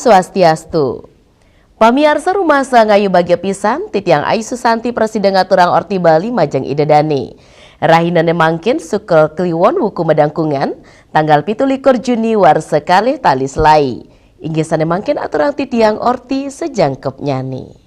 Swastiastu. Pamiarsa rumah sangayu bagia pisan titiang Ayu Susanti Presiden ngaturang Orti Bali Majeng Idedani. Rahinane mangkin sukel kliwon wuku medangkungan tanggal 17 Juni war sekali talis lai. Inggisane mangkin aturang titiang Orti sejangkep nyani.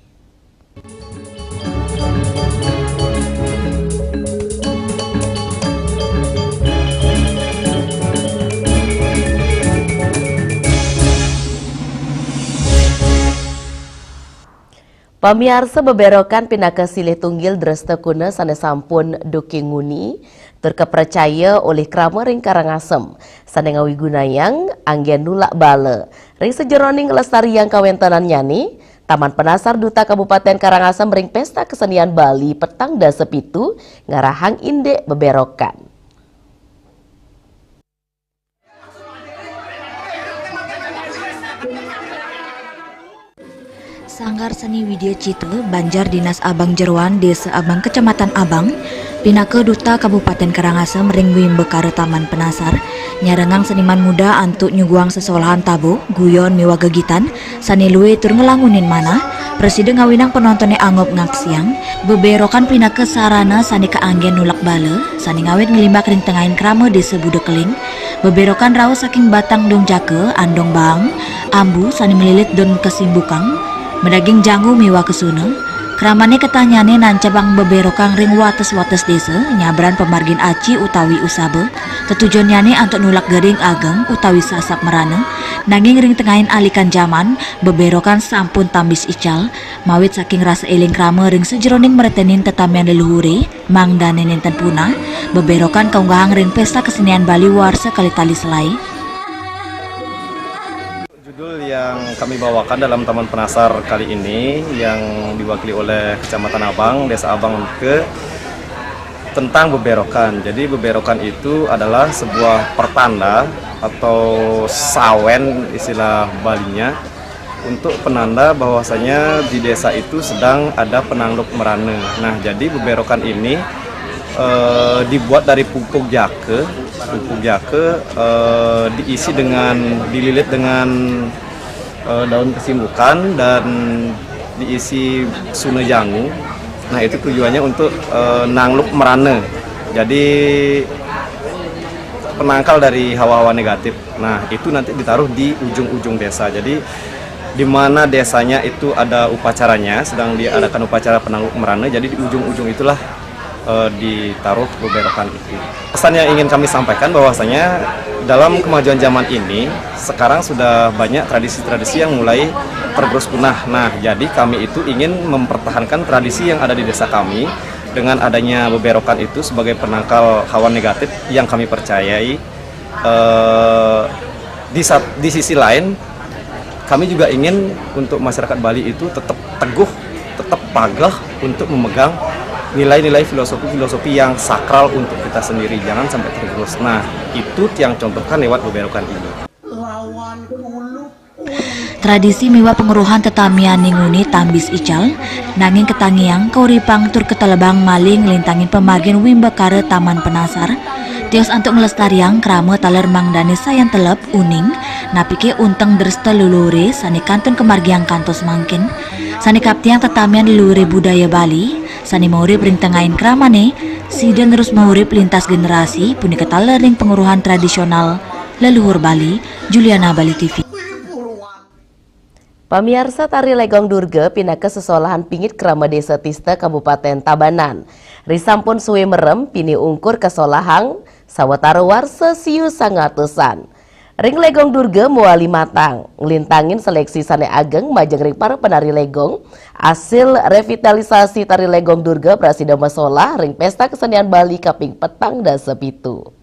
Pamiarsa beberokan pinaka silih tunggil dresta kuna sana sampun duki nguni terkepercaya oleh krama ring Karangasem sana ngawi gunayang anggen nulak bale ring sejeroning lestari yang kawentanan nyani Taman Penasar Duta Kabupaten Karangasem ring pesta kesenian Bali petang da sepitu ngarahang indek beberokan. Sanggar Seni Widya Cita Banjar Dinas Abang Jeruan Desa Abang Kecamatan Abang pinaka Duta Kabupaten Karangasem ring Wimbekare Taman Penasar nyarengang seniman muda antuk nyuguang sesolahan tabo guyon miwa gegitan sani luwe tur ngelangunin mana Presiden ngawinang penontonnya angop ngaksiang beberokan pinaka sarana sani keanggen nulak bale sani ngawit ngelimbak ring tengahin krama desa Budekeling beberokan rau saking batang dong jake andong bang ambu sani melilit don kesimbukang medaging janggu miwa kesuna kramane ketanyane nancabang beberokang ring wates-wates desa nyabran pemargin aci utawi usabe tetujonnyane antuk nulak gering ageng utawi sasak merana nanging ring tengahin alikan zaman beberokan sampun tambis ical mawit saking rasa eling krama ring sejeroning meretenin tetamian leluhure mangdane nenten punah beberokan kaunggahang ring pesta kesenian Bali war sekali tali selai. Judul yang kami bawakan dalam Taman Penasar kali ini yang diwakili oleh Kecamatan Abang, Desa Abang ke tentang beberokan. Jadi beberokan itu adalah sebuah pertanda atau sawen istilah Balinya untuk penanda bahwasanya di desa itu sedang ada penangluk merana. Nah, jadi beberokan ini dibuat dari pupuk jake diisi dengan dililit dengan daun kesimbukan dan diisi sune jangu. Nah, itu tujuannya untuk nangluk merana. Jadi penangkal dari hawa-hawa negatif. Nah, itu nanti ditaruh di ujung-ujung desa. Jadi di mana desanya itu ada upacaranya, sedang diadakan upacara penangluk merana. Jadi di ujung-ujung itulah ditaruh beberokan itu. Pesan yang ingin kami sampaikan bahwasanya dalam kemajuan zaman ini sekarang sudah banyak tradisi-tradisi yang mulai tergerus punah. Nah, jadi kami itu ingin mempertahankan tradisi yang ada di desa kami dengan adanya beberokan itu sebagai penangkal hawa negatif yang kami percayai. Di sisi lain kami juga ingin untuk masyarakat Bali itu tetap teguh, tetap pagah untuk memegang nilai-nilai filosofi yang sakral untuk kita sendiri, jangan sampai tergerus. Nah, itu yang contohkan lewat beberokan ini. Tradisi miwa penguruhan tetamian ninguni tambis ical nanging ketangiang kauripang tur ketelebang maling lintangin pemargin Wimbekare Taman Penasar tios antuk melestariang krama taler mangdani sayan telep uning napike unteng dresta lulure sani kantun kemargiang kantos mangkin sani kaptiang tetamian lulure budaya Bali sani maurip ring tengahin kramane siden terus maurip lintas generasi punika taler ring penguruhan tradisional leluhur Bali. Juliana, Bali TV. Pamiarsa tari legong durga pinaka sesolahan pingit krama desa Tista Kabupaten Tabanan. Risampun suwe merem pini ungkur kesolahang sawatara warsa siu sangatusan. Ring legong durga muali matang, ngelintangin seleksi sane ageng majeng ring para penari legong. Hasil revitalisasi tari legong durga Presiden Masola ring pesta kesenian Bali kaping petang da sepitu.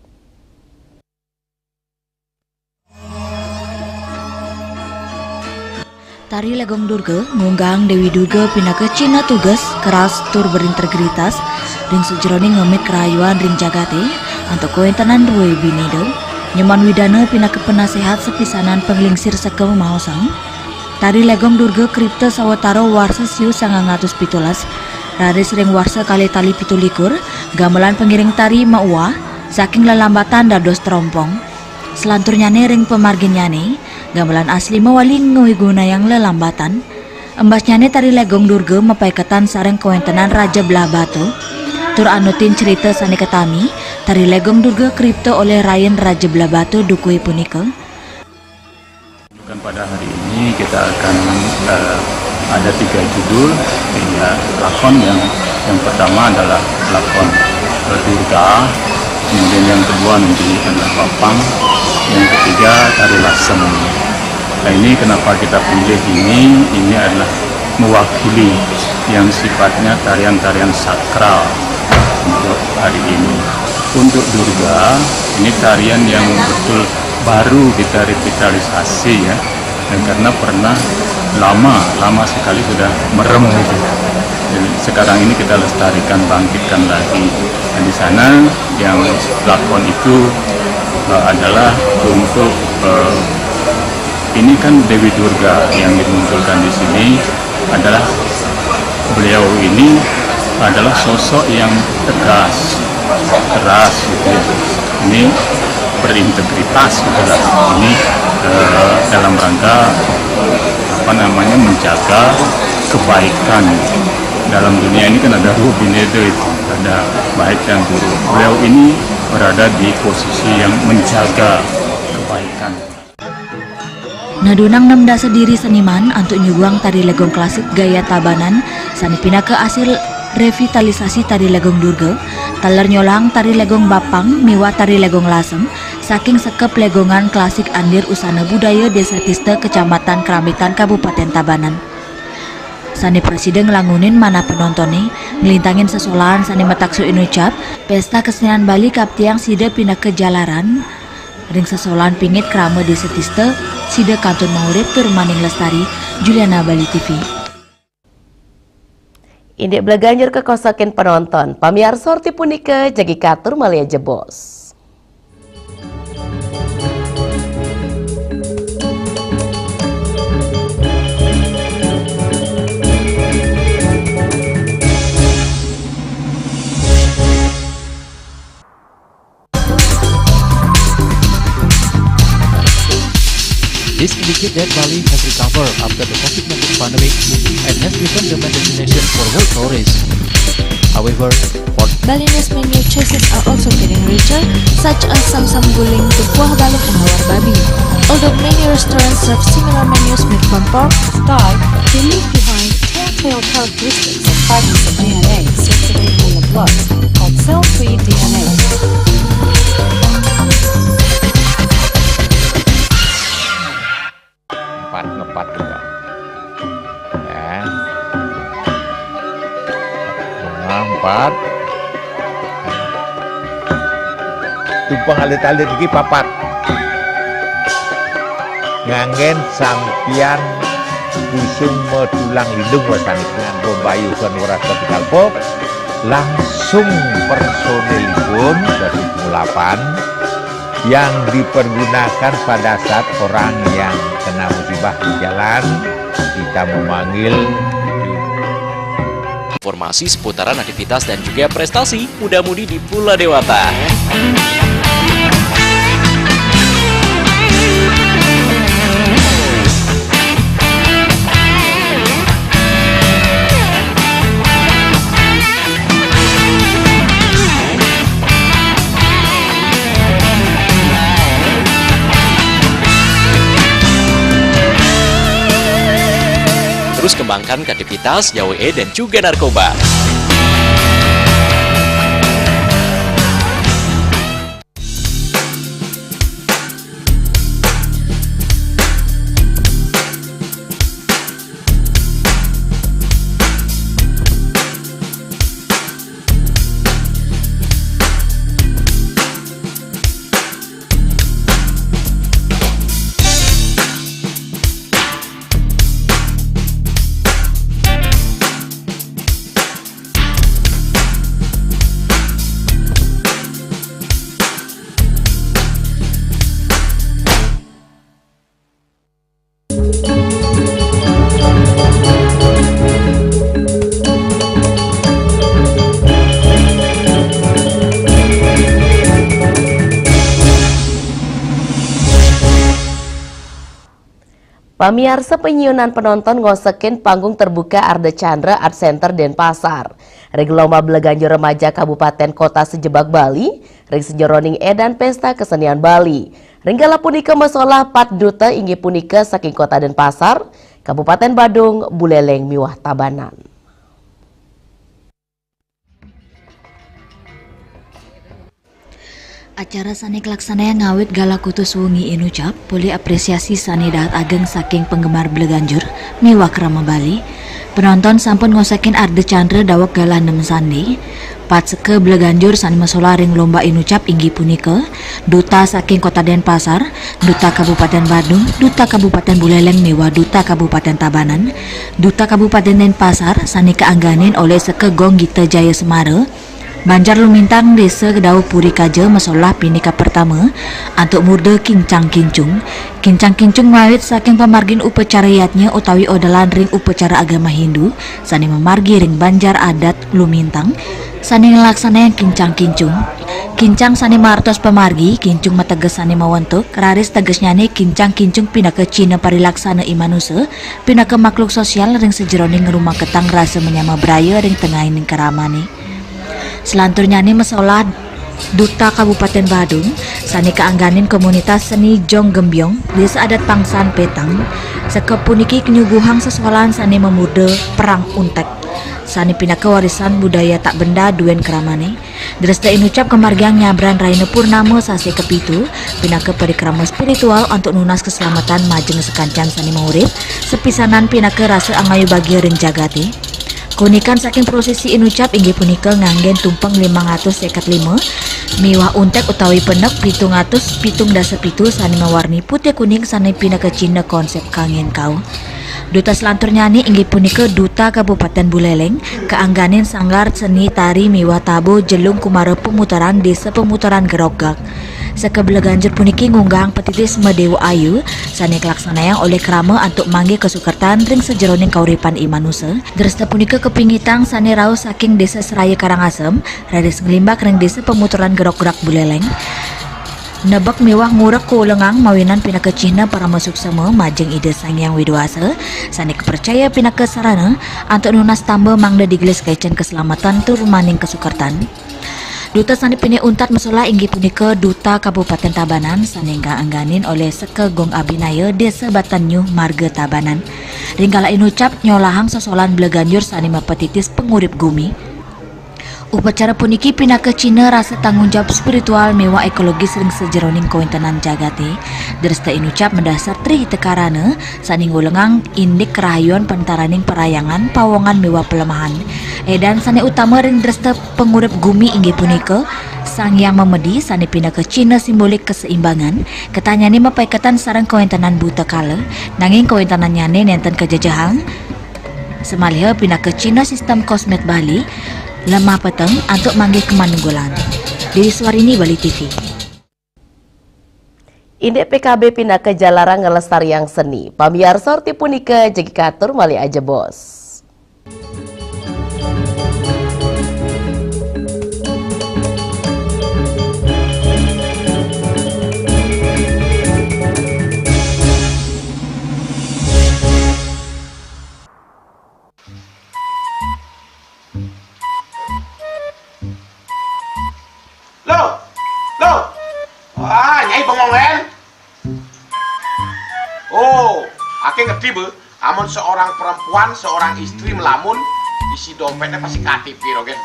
Tari legong durga ngunggang Dewi Durga pinaka Cina tugas keras tur berintegritas ring sejeroning ngemit kerayuan ring jagate antuk kuentenan duwe binido nyaman widana pinaka penasehat sepisanan penglingsir sekem maosang. Tari legong durga kripta sawatara warsa siu 917 raris ring warsa kali tali 17 gamelan pengiring tari maua saking lelambatan dados terompong selanturnyane ring pemarginnyane gamelan asli mawaling ngui yang lelambatan. Embasnya tari legong durga mapaiketan sareng kawentenan Raja Belah Batu. Tur anutin cerita sani ketami, tari legong durga kripto oleh Ryan Raja Belah Batu dukui punika. Pada hari ini kita akan ada 3 judul, ya, lakon yang pertama adalah lakon Durga, kemudian yang kedua nanti adalah Bapang, yang ketiga tari lasem. Nah ini kenapa kita pilih ini adalah mewakili yang sifatnya tarian-tarian sakral untuk hari ini. Untuk Durga, ini tarian yang betul baru kita revitalisasi ya, dan karena pernah lama sekali sudah merem gitu. Jadi sekarang ini kita lestarikan, bangkitkan lagi. Dan di sana yang lakon itu adalah untuk ini kan Dewi Durga yang dimunculkan di sini adalah beliau ini adalah sosok yang tegas, keras gitu. Ini berintegritas gitu lah. Ini dalam rangka menjaga kebaikan. Dalam dunia ini kan ada rubinede itu, ada baik dan buruk. Beliau ini berada di posisi yang menjaga kebaikan. Nadunang 6 dasa diri seniman untuk nyuguang tari legong klasik gaya tabanan sani pina ke hasil revitalisasi tari legong durga, taler nyolang tari legong bapang miwa tari legong lasem saking sekep legongan klasik andir usana budaya Desa Tiste Kecamatan Keramitan Kabupaten Tabanan. Sani presiden ngelangunin mana penontonnya ngelintangin sesolahan sani mataksu inucap pesta kesenian Bali kaptiang sida pindah ke jalaran ring sesolahan pingit krama Desa Tiste sida kantun mengurip tur maning lestari Juliana Bali TV. Indek belaganjur ke kosakin penonton, pamiarsa Orti punika jagi katur malia jebos. This indicates that Bali has recovered after the COVID-19 pandemic and has become the main destination for world tourists. However, Balinese menu choices are also getting richer, such as samsam guling to kuah balok and hawar babi. Although many restaurants serve similar menus made from pork, Style, they leave behind telltale characteristics of fragments of DNA circulating in the blood, called cell-free DNA. Ngepat juga ya. Empat tumpang alit-alit iki papat ngangen sampian busung medulang lindung wasani nganggo bayu kan ora kepikalpo langsung personelipun dari 8 yang dipergunakan pada saat orang yang kena musibah di jalan kita memanggil. Informasi seputaran aktivitas dan juga prestasi muda-mudi di Pulau Dewata. Terus kembangkan kreativitas, JWE dan juga narkoba. Pamiarsa penyunan penonton ngosekin panggung terbuka Arde Chandra Art Center Denpasar. Reg lomba belaganjo remaja Kabupaten Kota sejebak Bali, reg sejoroning edan pesta kesenian Bali. Ringgala punika masalah 4 duta inggih punika saking Kota Denpasar, Kabupaten Badung, Buleleng miwah Tabanan. Acara sani kelaksana yang ngawit gala kutus wengi inucap boleh apresiasi sani dahat ageng saking penggemar beleganjur miwah krama Bali. Penonton sampun ngosekin Arde Chandra dawak gala 6 sandi. Pat seke beleganjur sani masola ring lomba inucap inggih punika duta saking Kota Denpasar, duta Kabupaten Badung, duta Kabupaten Buleleng miwah duta Kabupaten Tabanan, duta Kabupaten Denpasar sani keangganin oleh seke Gong Gita Jaya Semara. Banjar Lumintang Desa Kedau Puri Kaja masalah pinika pertama untuk murda kincang kincung. Kincang kincung mawit saking pemargin upacara yatnya utawi odalan ring upacara agama Hindu sani memargi ring Banjar adat Lumintang sani ngelaksana yang kincang kincung. Kincang sani martos pemargi, kincung mateges sani mawentuk, raris tegesnya nih kincang kincung pinaka Cina parilaksana imanusa, pinaka makhluk sosial ring sejeroning rumah ketang rasa menyama braya ring tengah ini keramane. Selanturnya nih masalah duta Kabupaten Badung sani keangganin komunitas seni Jong Gembyong desa adat Pangsan Petang sekepuniki kenyuguhang sesualan sani memuda perang untek sani pinaka warisan budaya tak benda duen keramane. Dresta inucap kemargiang nyabran Raina Purnama sasi kepitu pinaka perikrama spiritual untuk nunas keselamatan majeng sekancan sani maurip sepisanan pinaka rasa angayu bagi ring jagate. Kunikan saking prosesi inucap inggih punika nganggen tumpeng 555 miwah untek utawi penek 707 sani mewarni putih kuning sani pinaka Cina konsep kangen kau. Duta selanturnya nih inggih punika duta Kabupaten Buleleng keangganin sanggar seni tari miwah tabo jelung kumara pemutaran desa pemutaran gerogak. Sekebeleganjur puniki ngunggang petitis Medewa Ayu sani kelaksanayang oleh krama untuk mangge kesukertan ring sejeroning kauripan imanusa. Dresta punika kepingitang sani raos saking desa Seraya Karangasem raris ngelimbak ring desa pemutaran gerok-gerak Buleleng. Nebak mewah ngurek kulengang mawinan pinaka Cina para masuk sama majeng ide sangyang widwasa sani kepercaya pinaka sarana untuk nunas tambah mangda digelis kaicen keselamatan turumaning kesukertan. Duta sani pini untat masalah inggih punika duta Kabupaten Tabanan sani angganin oleh seke Gong Abinaya desa Batanyu Marga Tabanan. Ringgala inucap nyolahang sosolan beleganjur sani mapetitis pengurip gumi. Upacara puniki pinaka Cina rasa tanggung jawab spiritual mewah ekologis ring sejeroning kawintenan jagate. Dresta inucap mendasar tri tekarana sani ngulengang indik kerahayuan pentaraning perayangan pawongan mewah pelemahan. Edan sani utama ring dresta pengurip gumi inggih punika sang yang memedi sani pinaka Cina simbolik keseimbangan. Ketanyani mapaikatan sarang kawintenan buta kala nanging kawintenan nyane nenten kejajahang. Semaliha pinaka Cina sistem kosmet Bali lemah peteng untuk manggih kemanunggulan. Dari Suarini Bali TV. Indek PKB pindah ke Jalarang ngelestariang seni. Pamiarsa Orti punika jegi katur mali aja bos. Nyai pengongen. Oh, ake ngerti be. Amun seorang perempuan, seorang istri melamun, isi dompetnya pasti KTP, rogen.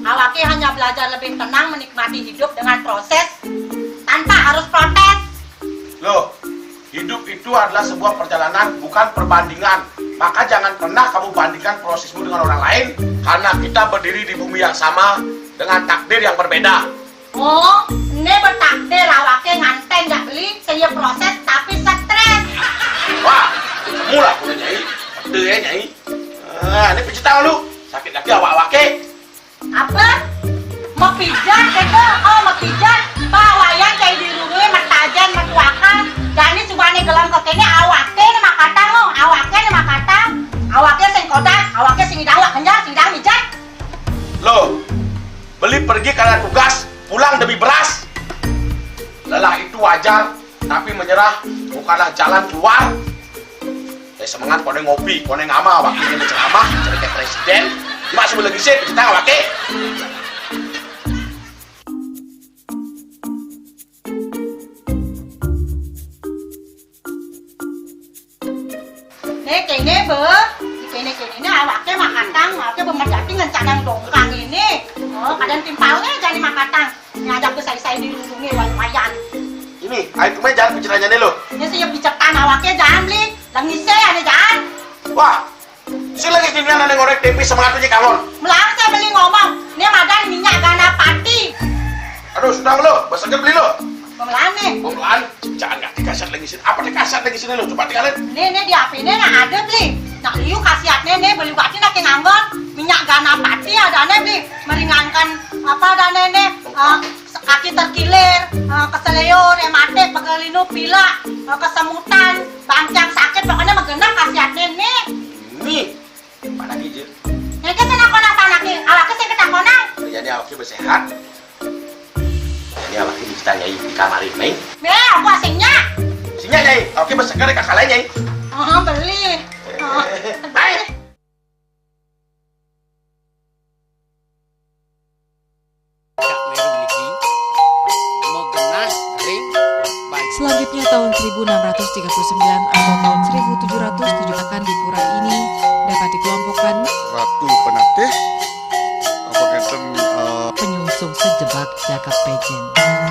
Awake hanya belajar lebih tenang menikmati hidup dengan proses tanpa harus protes. Loh, hidup itu adalah sebuah perjalanan, bukan perbandingan. Maka jangan pernah kamu bandingkan prosesmu dengan orang lain, karena kita berdiri di bumi yang sama dengan takdir yang berbeda. Oh, ini bertakdir awake nganten gak beli, saya proses tapi stres. Wah, mulai punya Nyai, pede ya Nyai. Ini pijat lu, sakit lagi awak-awake. Apa? Mau pijat, Eko? Oh, mau pijat. Pak, wayang kayak dirungi, mentajan, mentuakan. Jadi subane gelam kekene awake nih makata lo, awake nih makata. Awake sing kodak, awake sing idawak kenjar, sing dang mijat. Loh, beli pergi karena tugas, pulang demi beras. wajar, tapi menyerah bukanlah jalan keluar. Semangat kone ngopi, kone ngama, wakilnya menceramah, jadi kayak presiden. Cuma sebelum lagi sih, kita nggak pakai. Kene be, kene ini awaknya makatang, awaknya bermedati ngencadang dongkang ini. Oh, kadang timpalnya jadi makatang, ngajak ke saya dilindungi wayan. Ini, ayo kemarin jangan bicaranya nih lo. Ini siap bicarkan awaknya jangan beli, langise ada jangan. Wah, si lagi ini ada ngorek tempe semangatnya kalon. Melang saya beli ngomong, ini madan minyak gana pati. Aduh, sudah lo, besoknya beli lo. Melang nih. Melang, jangan nggak dikasat lagi sini. Apa dikasat lagi sini lo? Coba tinggalin. Ini di HP ini nak ada beli. Nak liu khasiatnya nih beli waktu nak nganggon minyak gana pati ada nih beli meringankan apa ada nih kaki terkilir, keseleo, rematik, pegelinu, pilak, kesemutan, bangcang sakit pokoknya menggenang khasiatnya nih. Nih, mana hijau? Ini kan senang konang panaki, awaknya saya ketang konang. Jadi awaknya bersehat. Jadi awaknya bisa nyai di kamar ini. Aku asingnya. Sinya nyai, awaknya bersegar di kakak lain nyai. Beli. Baik. Selanjutnya tahun 1639 atau tahun 1707 akan di pura ini dapat dikelompokkan Ratu Penatih penyungsung sejebak jagat pejen.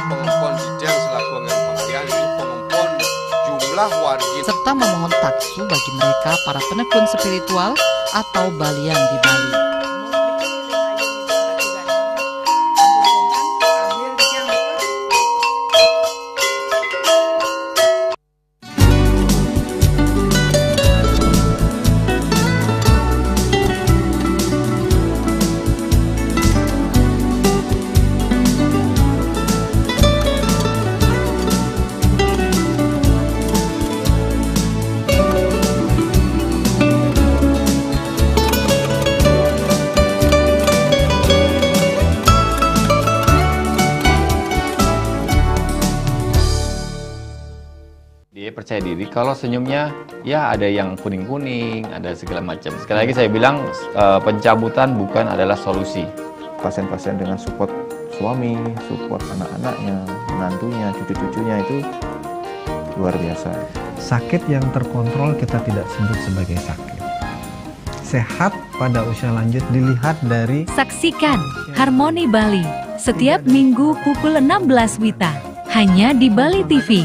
Pengumpul Cijeng selaku dengan pengalian itu pengumpul jumlah warga serta memohon taksu bagi mereka para penekun spiritual atau balian di Bali. Dia percaya diri kalau senyumnya ya ada yang kuning-kuning, ada segala macam. Sekali lagi saya bilang pencabutan bukan adalah solusi. Pasien-pasien dengan support suami, support anak-anaknya, menantunya, cucu-cucunya itu luar biasa. Sakit yang terkontrol kita tidak sebut sebagai sakit. Sehat pada usia lanjut dilihat dari... Saksikan Harmoni Bali setiap minggu pukul 16 WITA hanya di Bali TV.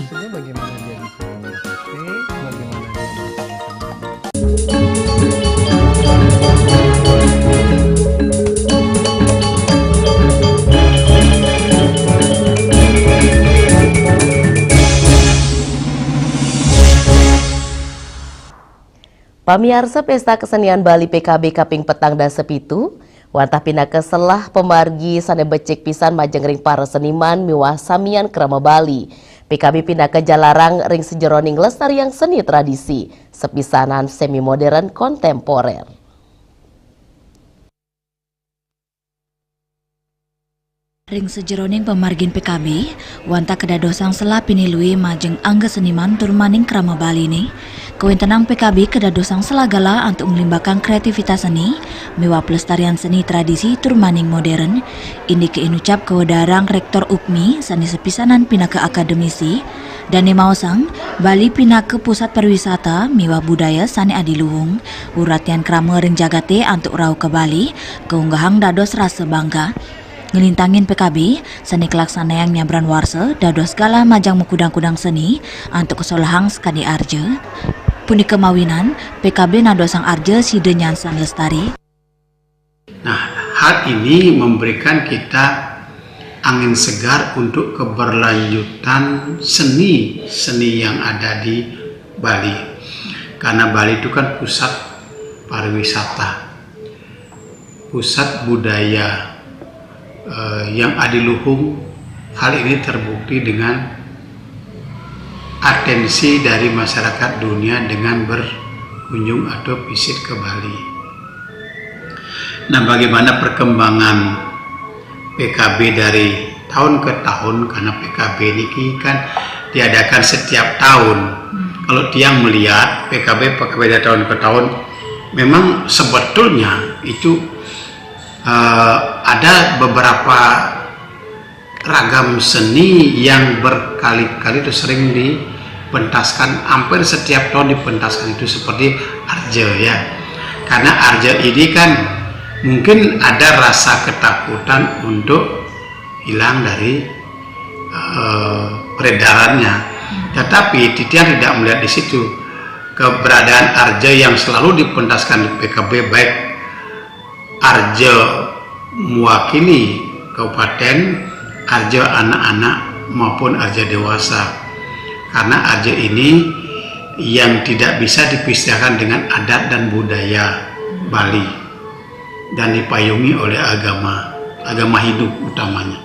Pamiarsa Pesta Kesenian Bali PKB Kaping Petang dan Sepitu, wantah pinaka selah pemargi sane becek pisan majeng ring para seniman miwah samian krama Bali. PKB pinaka jalarang ring sejeroning lestariang seni tradisi, sepisanan semi modern kontemporer. Ring sejeroning pemargin PKB, wanta kedadosang selah pinilui majeng angga seniman turmaning krama Bali ini. Kewentenang PKB kedadosang selagala untuk melimbahkan kreativitas seni, miwa pelestarian seni tradisi turmaning modern. Ini keinucap kewedarang Rektor UPMI, sani sepisanan pinaka akademisi, dan mausang Bali pinaka pusat pariwisata miwa budaya sani adiluhung. Uratian krama ring jagate untuk rau ke Bali, keunggahang dados rasa bangga. Ngelintangin PKB, seni kelaksana yang nyabran warsa, dados gala majang mekudang-kudang seni, untuk kesolahang sekadi arja. Puni kemawinan, PKB nadosang arja side nyansan lestari. Nah, hal ini memberikan kita angin segar untuk keberlanjutan seni yang ada di Bali. Karena Bali itu kan pusat pariwisata, pusat budaya, yang adiluhung. Hal ini terbukti dengan atensi dari masyarakat dunia dengan berkunjung atau visit ke Bali. Nah, bagaimana perkembangan PKB dari tahun ke tahun, karena PKB ini kan diadakan setiap tahun. Kalau tiang melihat PKB dari tahun ke tahun, memang sebetulnya itu ada beberapa ragam seni yang berkali-kali itu sering dipentaskan, hampir setiap tahun dipentaskan, itu seperti arje ya. Karena arje ini kan mungkin ada rasa ketakutan untuk hilang dari peredarannya, tetapi Titian tidak melihat di situ keberadaan arje yang selalu dipentaskan di PKB, baik arje mewakili kabupaten, arje anak-anak maupun arje dewasa. Karena arje ini yang tidak bisa dipisahkan dengan adat dan budaya Bali dan dipayungi oleh agama hidup utamanya.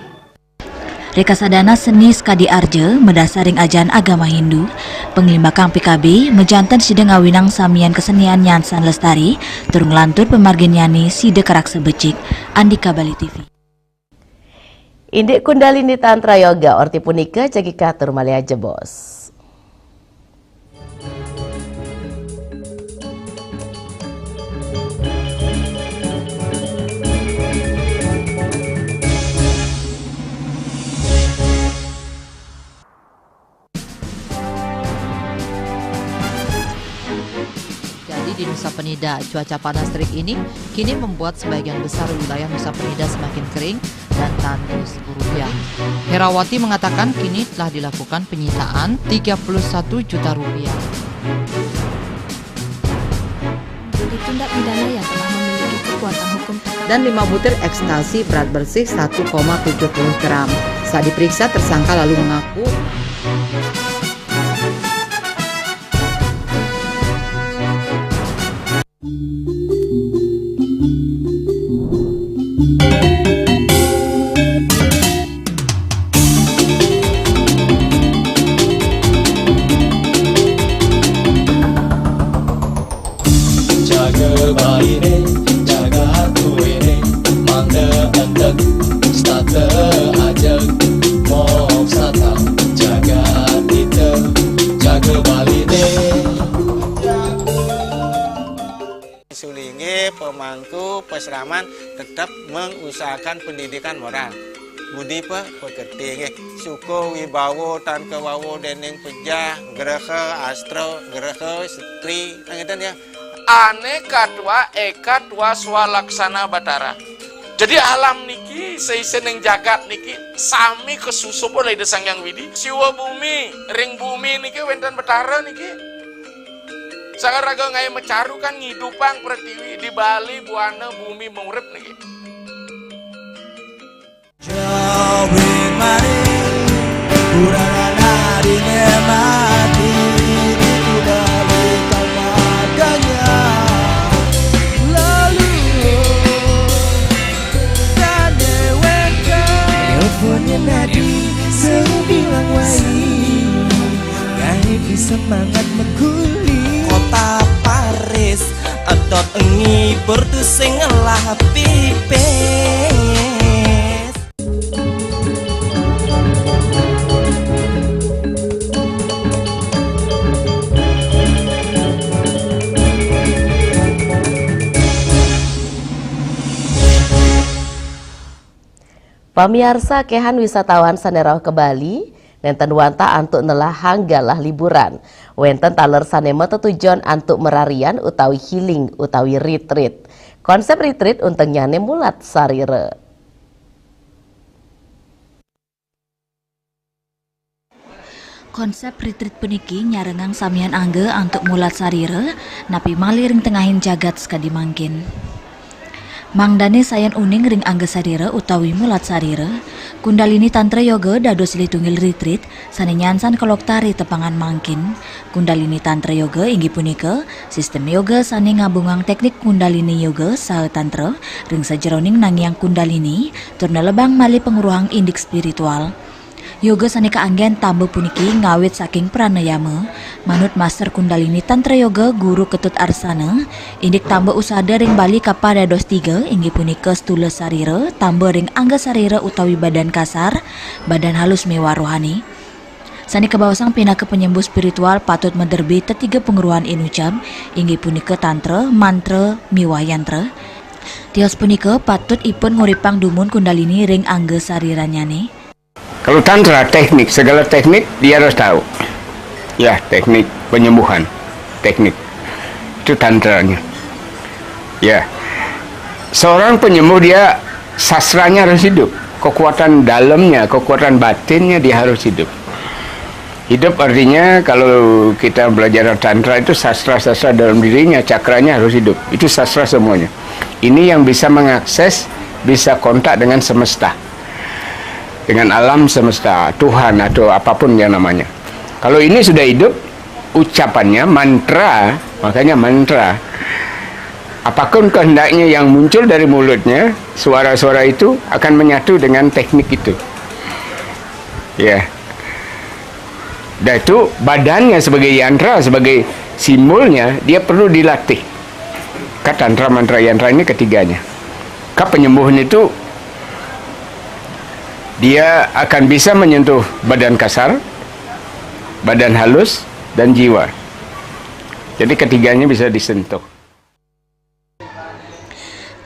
Rekasadana seni skadi arje mendasaring ajaran agama Hindu, penglimbakang PKB mejantan sideng awinang samian kesenian nyansan lestari, turung lantur pemargin yani side kerak sebecik, Andika Bali TV. Indik Kundalini Tantra Yoga Orti punika cekika tur malia jebos. Di Nusa Penida, cuaca panas terik ini kini membuat sebagian besar wilayah Nusa Penida semakin kering dan tandus rupiah. Herawati mengatakan kini telah dilakukan penyitaan 31 juta rupiah. Tindak pidana yang telah memiliki kekuatan hukum Dan 5 butir ekstasi berat bersih 1,70 gram. Saat diperiksa, tersangka lalu mengaku pemangku peseraman tetap mengusahakan pendidikan moral. Budi pekerti suku wibawo tan kewawo deneng pejah gereha astro gereha setri ngeten ya. Aneka tua eka tua swalaksana batara. Jadi alam niki seisen yang jagat niki sami kesusup oleh desang yang widi. Siwa bumi ring bumi niki wenten batara niki. Sangat raga ngai mecaru kan ngidupang pertiwi di Bali buana bumi mengurip niki. Jawin mari urana dine mati itu Bali kalmadanya lalu dan deweka teleponnya nadi sebilang wai ngai semangat mengkuli kota Paris atot engi bertusing lah pipes. Pamiarsa kehan wisatawan sanerau ke Bali nenten wanta antuk nelah hanggalah liburan. Wenten taler sanema tetujuan antuk merarian utawi healing utawi retreat. Konsep retreat untuk nyane mulat sarire. Konsep retreat puniki nyarengang samian angge antuk mulat sarire napi maliring tengahin jagat sekadi mangkin. Mangdane sayan uning ring angge sarire utawi mulat sarire, Kundalini Tantra Yoga dados litunggil retreat sane nyansan keloktari tepangan mangkin. Kundalini Tantra Yoga inggih punika sistem yoga sane ngabungang teknik Kundalini Yoga saha Tantra ring sajeroning nangyang Kundalini turna lebang mali penguruhang indik spiritual. Yoga sane kaanggen tambe puniki ngawit saking pranayama manut Master Kundalini Tantra Yoga Guru Ketut Arsana indik tambe usada ring Bali kapada dos 3 inggih punika stula sarira tambe ring angga sarira utawi badan kasar badan halus mewah rohani. Sani kabawasang pinaka penyembuh spiritual patut menderbi tetiga penguruan inucap, inggih punika tantra, mantra, miwah yantra. Tios punika patut ipun nguripang dumun kundalini ring angge sariranyane. Kalau tantra teknik, segala teknik dia harus tahu. Ya, teknik penyembuhan, teknik itu tantranya. Ya, seorang penyembuh dia sastranya harus hidup, kekuatan dalamnya, kekuatan batinnya dia harus hidup. Hidup artinya kalau kita belajar tantra itu sastra-sastra dalam dirinya, cakranya harus hidup. Itu sastra semuanya. Ini yang bisa mengakses, bisa kontak dengan semesta. Dengan alam semesta, Tuhan atau apapun yang namanya. Kalau ini sudah hidup, ucapannya mantra, makanya mantra. Apapun kehendaknya yang muncul dari mulutnya, suara-suara itu akan menyatu dengan teknik itu. Ya. Dan itu badannya sebagai yantra, sebagai simbolnya, dia perlu dilatih. Tantra, mantra, yantra ini ketiganya. Penyembuhan itu dia akan bisa menyentuh badan kasar, badan halus, dan jiwa. Jadi ketiganya bisa disentuh.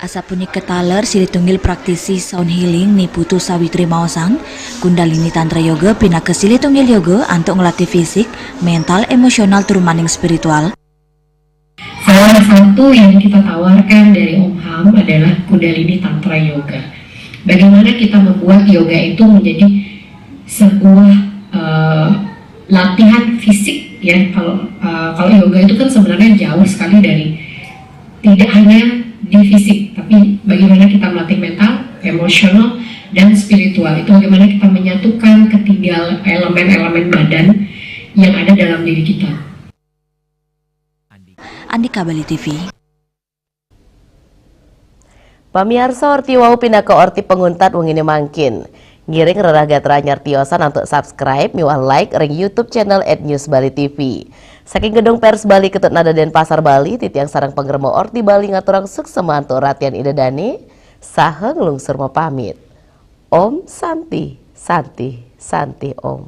Asapuni ketaler silih tunggil praktisi sound healing ni Putu Sawitri Maosang, Kundalini Tantra Yoga pinaka silih tunggil yoga untuk ngelatih fisik, mental, emosional turumaning spiritual. Salah satu yang kita tawarkan dari Om Ham adalah Kundalini Tantra Yoga. Bagaimana kita membuat yoga itu menjadi sebuah latihan fisik ya. Kalau yoga itu kan sebenarnya jauh sekali dari tidak hanya di fisik, tapi bagaimana kita melatih mental, emosional, dan spiritual. Itu bagaimana kita menyatukan ketiga elemen-elemen badan yang ada dalam diri kita. Andika Bali TV. Pamiarsa Orti wau pindah ke Orti penguntat wengine mangkin. Ngiring reragat ranyar tiosan untuk subscribe, miwah like ring YouTube channel @newsbali.tv. Saking gedung pers Bali Ketut Nada Denpasar Bali, titiang sarang penggermo Orti Bali ngaturang suksema antuk ratian idedani, saha ngelungsur mau pamit. Om Santi, Santi, Santi Om.